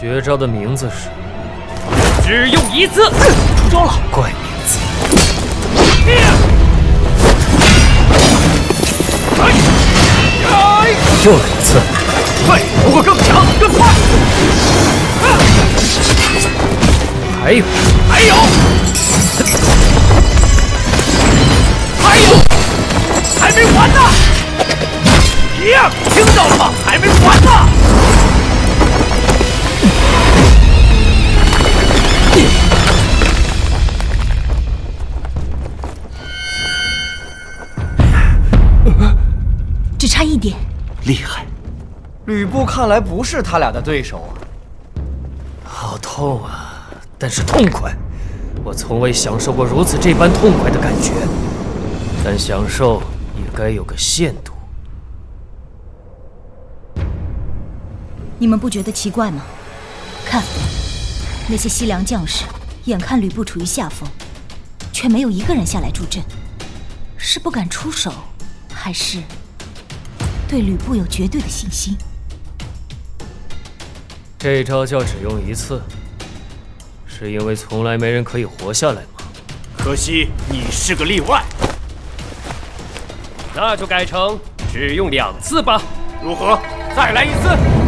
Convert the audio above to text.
绝招的名字是只用一次。出招了，怪名字。又来一次，对，不过更强更快。还有，还有，还没完呢！一样，听到了吗？还没完呢！只差一点。厉害，吕布看来不是他俩的对手啊。好痛啊，但是痛快。我从未享受过如此这般痛快的感觉，但享受也该有个限度。你们不觉得奇怪吗？看，那些西凉将士，眼看吕布处于下风，却没有一个人下来助阵，是不敢出手，还是对吕布有绝对的信心？这招叫只用一次，是因为从来没人可以活下来吗？可惜你是个例外。那就改成只用2次吧。如何？再来一次。